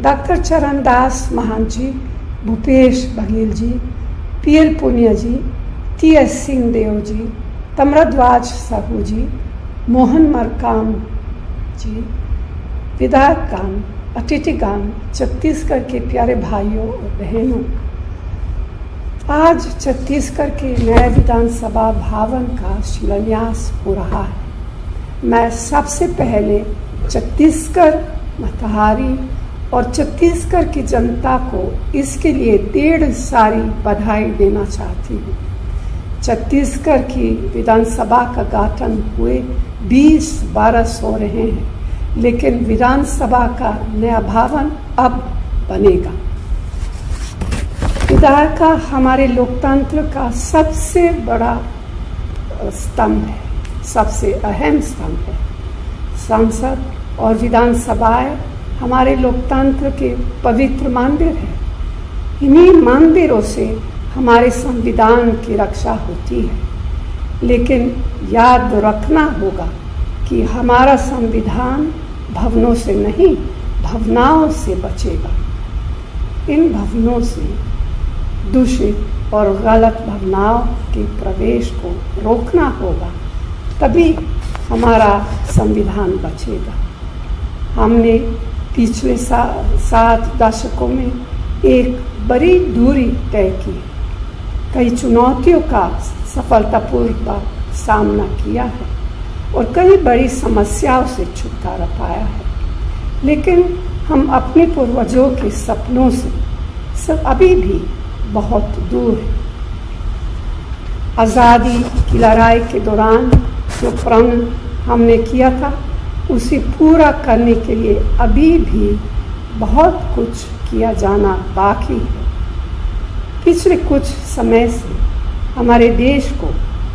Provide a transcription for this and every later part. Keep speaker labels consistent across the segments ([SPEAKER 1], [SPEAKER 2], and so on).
[SPEAKER 1] Doctor Charandas महान जी, Bhupesh Baghel ji, PL Punia जी, TS Singhdeo जी, तम्रध्वज साहू जी, मोहन मरकाम जी, विधायकगण, अतिथिगण, छत्तीसगढ़ के प्यारे भाइयों और बहनों, आज छत्तीसगढ़ के नए विधानसभा भवन का शिलान्यास हो रहा है। मैं सबसे पहले छत्तीसगढ़ मतहारी और छत्तीसगढ़ की जनता को इसके लिए ढेर सारी बधाई देना चाहती हूँ। छत्तीसगढ़ की विधानसभा का गठन हुए 20 बरस हो रहे हैं, लेकिन विधानसभा का नया भवन अब बनेगा। विधायक हमारे लोकतंत्र का सबसे बड़ा स्तंभ है, सबसे अहम स्तंभ है। संसद और विधानसभाएं हमारे लोकतंत्र के पवित्र मंदिर हैं। इन्हीं मंदिरों से हमारे संविधान की रक्षा होती है। लेकिन याद रखना होगा कि हमारा संविधान भवनों से नहीं, भावनाओं से बचेगा। इन भवनों से दूषित और गलत भावनाओं के प्रवेश को रोकना होगा, तभी हमारा संविधान बचेगा। हमने पिछले 7 दशकों में एक बड़ी दूरी तय की, कई चुनौतियों का सफलतापूर्वक सामना किया है और कई बड़ी समस्याओं से छुटकारा पाया है। लेकिन हम अपने पूर्वजों के सपनों से सब अभी भी बहुत दूर है। आज़ादी की लड़ाई के दौरान जो प्रण हमने किया था, उसे पूरा करने के लिए अभी भी बहुत कुछ किया जाना बाकी है। पिछले कुछ समय से हमारे देश को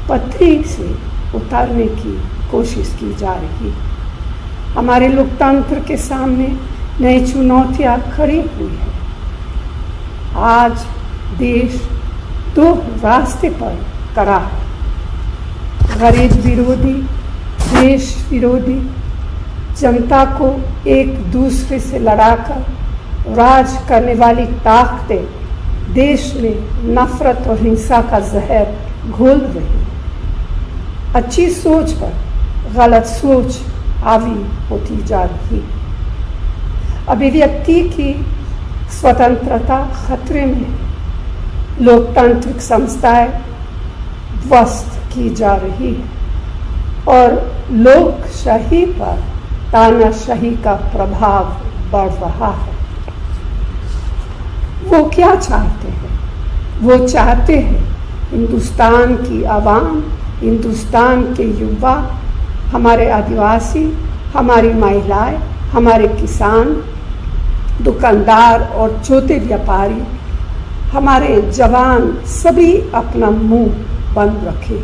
[SPEAKER 1] पटरी से उतारने की कोशिश की जा रही है। हमारे लोकतंत्र के सामने नई चुनौतियां खड़ी हुई है। आज देश 2 रास्ते पर खड़ा है, गरीब विरोधी, देश विरोधी, जनता को एक दूसरे से लड़ाकर राज करने वाली ताकतें देश में नफरत और हिंसा का जहर घोल रही। अच्छी सोच पर गलत सोच हावी होती जा रही। अभिव्यक्ति की स्वतंत्रता खतरे में है। लोकतांत्रिक संस्थाएं ध्वस्त की जा रही है और लोकशाही पर तानाशाही का प्रभाव बढ़ रहा है। वो क्या चाहते हैं? वो चाहते हैं हिंदुस्तान की आवाम, हिंदुस्तान के युवा, हमारे आदिवासी, हमारी महिलाएं, हमारे किसान, दुकानदार और छोटे व्यापारी, हमारे जवान सभी अपना मुंह बंद रखें।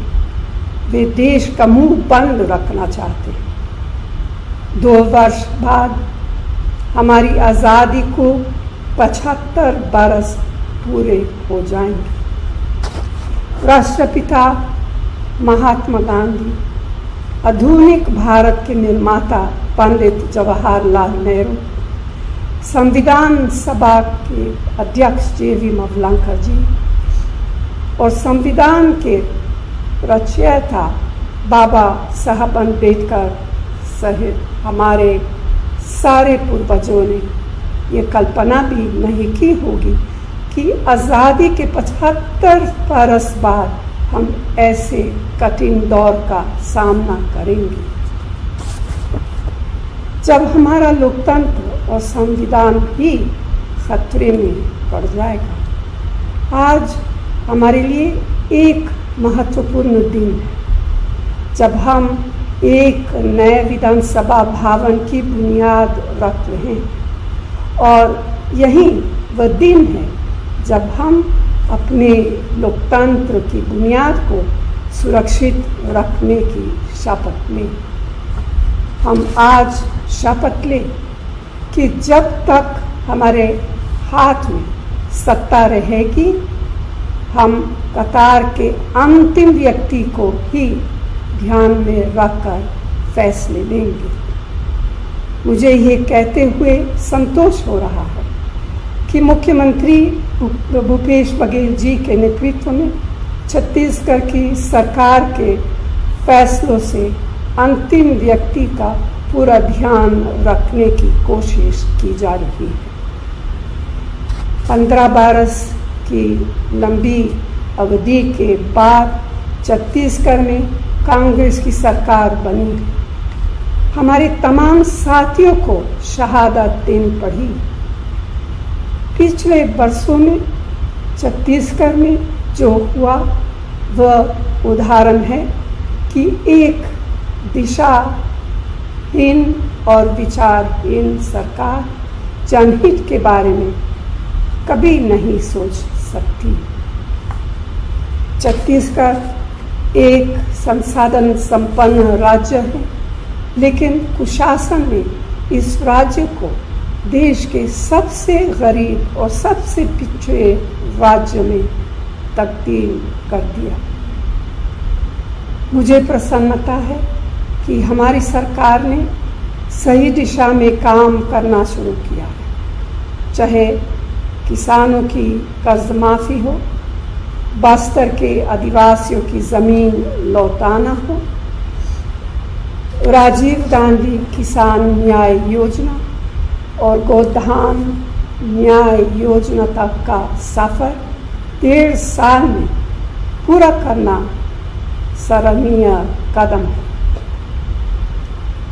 [SPEAKER 1] वे देश का मुंह बंद रखना चाहते हैं। 2 वर्ष बाद हमारी आज़ादी को 75 बरस पूरे हो जाएंगे। राष्ट्रपिता महात्मा गांधी, आधुनिक भारत के निर्माता पंडित जवाहरलाल नेहरू, संविधान सभा के अध्यक्ष जे.वी. मवलंकर जी और संविधान के रचयिता बाबा साहब अम्बेडकर सहित हमारे सारे पूर्वजों ने ये कल्पना भी नहीं की होगी कि आज़ादी के 75 बरस बाद हम ऐसे कठिन दौर का सामना करेंगे, जब हमारा लोकतंत्र और संविधान ही खतरे में पड़ जाएगा। आज हमारे लिए एक महत्वपूर्ण दिन है, जब हम एक नए विधानसभा भवन की बुनियाद रख रहे हैं और यही वह दिन है जब हम अपने लोकतंत्र की बुनियाद को सुरक्षित रखने की शपथ लें। हम आज शपथ लें कि जब तक हमारे हाथ में सत्ता रहेगी, हम कतार के अंतिम व्यक्ति को ही ध्यान में रखकर फैसले लेंगे। मुझे ये कहते हुए संतोष हो रहा है कि मुख्यमंत्री भूपेश बघेल जी के नेतृत्व में छत्तीसगढ़ की सरकार के फैसलों से अंतिम व्यक्ति का पूरा ध्यान रखने की कोशिश की जा रही है। 15 बरस की लंबी अवधि के बाद छत्तीसगढ़ में कांग्रेस की सरकार बनी है। हमारे तमाम साथियों को शहादत देनी पड़ी। पिछले वर्षों में छत्तीसगढ़ में जो हुआ वह उदाहरण है कि एक दिशाहीन और विचारहीन सरकार जनहित के बारे में कभी नहीं सोच सकती। छत्तीसगढ़ एक संसाधन संपन्न राज्य है, लेकिन कुशासन ने इस राज्य को देश के सबसे गरीब और सबसे पिछड़े राज्य में तब्दील कर दिया। मुझे प्रसन्नता है कि हमारी सरकार ने सही दिशा में काम करना शुरू किया है, चाहे किसानों की कर्ज माफ़ी हो, बस्तर के आदिवासियों की ज़मीन लौटाना हो, राजीव गांधी किसान न्याय योजना और गोधान न्याय योजना तक का सफ़र 1.5 साल में पूरा करना सराहनीय कदम है।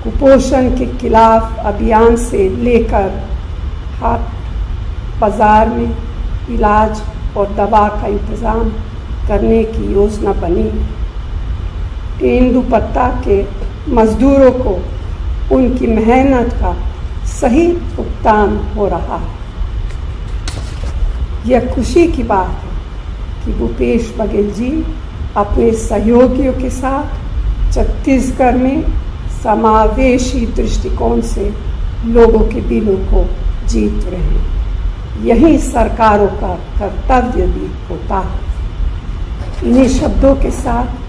[SPEAKER 1] कुपोषण के खिलाफ अभियान से लेकर हाट बाजार में इलाज और दवा का इंतज़ाम करने की योजना बनी है। तेंदुपत्ता के मजदूरों को उनकी मेहनत का सही भुगतान हो रहा है। यह खुशी की बात है कि भूपेश बघेल जी अपने सहयोगियों के साथ छत्तीसगढ़ में समावेशी दृष्टिकोण से लोगों के दिलों को जीत रहे हैं। यही सरकारों का कर्तव्य भी होता है। इन्हीं शब्दों के साथ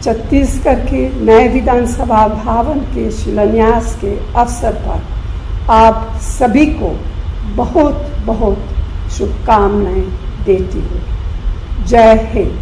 [SPEAKER 1] छत्तीसगढ़ के नए विधानसभा भवन के शिलान्यास के अवसर पर आप सभी को बहुत बहुत शुभकामनाएं देती हूँ। जय हिंद।